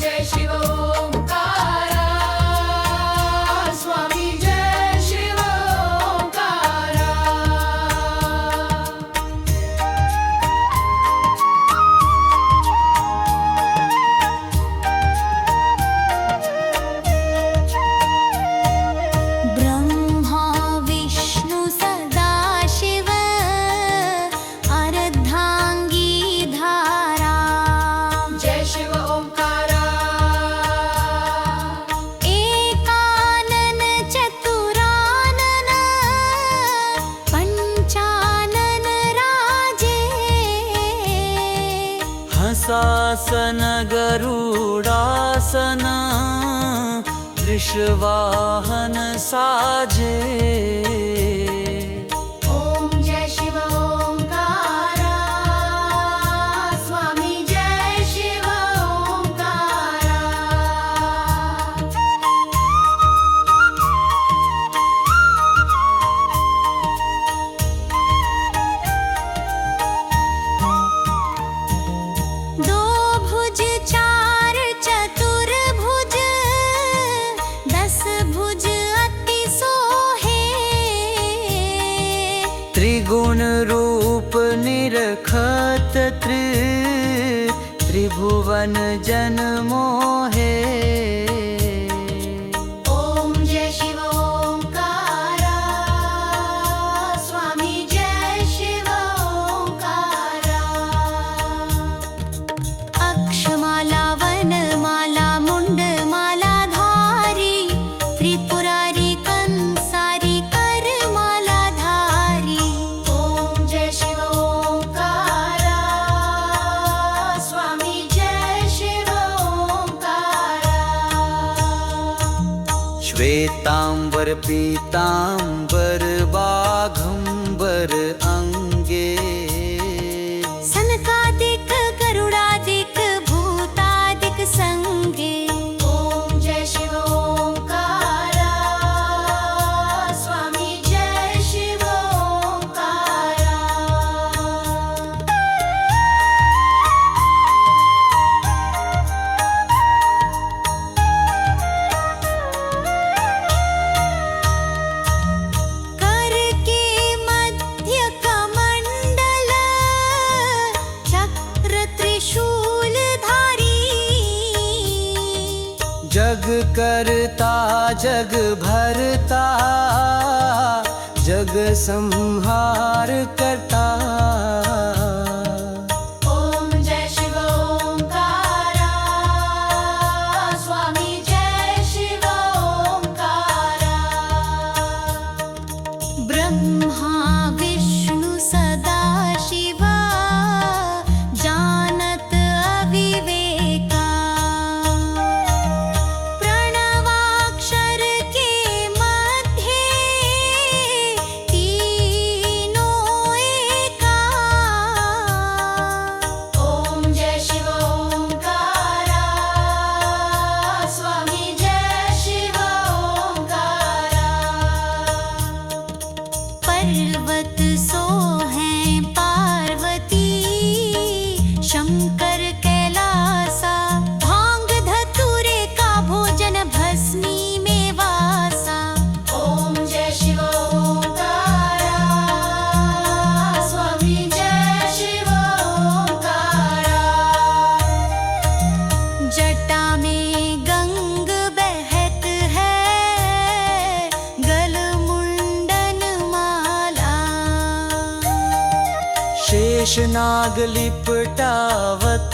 जय शिव ओंकारा स्वामी जय शिव ओंकारा। ब्रह्मा विष्णु सदाशिव अर्धांगी धारा। जय शिव ओंकारा। एकानन चतुरानन पंचानन राजे। हंसासन गरुडासन वृषवाहन साजे। ओम जय शिव ओंकारा स्वामी जय शिव ओंकारा। दो भुज चार चतुर्भुज 10 भुज अति सोहे। त्रिगुण रूप निरखत त्रिभुवन जन मोहे। ओम जय शिव ओंकारा स्वामी जय शिव ओंकारा। अक्षमाला वनमाला मुंडमाला धारी। त्रिपुरारी कंसारी करमाला धारी। ओम जय शिव ओंकारा स्वामी जय शिव ओंकारा। श्वेतांबर पीतांबर बाघंबर अंगे। सनकादिक गरुडादिक भूतादिक संगे। ओम जय शिव ओंकारा स्वामी जय शिव ओंकारा। कर के मध्य कमंडल चक्र त्रिशूल धारी। जग करता जग भरता जग संहार करता। ओम जय शिव ओंकारा स्वामी जय शिव ओंकारा। ब्रह्मा विष्णु सदाशिव जानत अविवेका। प्रणवाक्षर के मध्य तीनों एका। ओम जय शिव ओंकारा स्वामी जय शिव ओंकारा। पर्वत सो हैं पार्वती शंकर कैलासा। भांग धतूरे का भोजन भस्मी में वासा। ओम जय शिव ओंकारा स्वामी जय शिव ओंकारा। जटा में गंग बहत है गल मुंडन माला। शेष नाग लिपटावत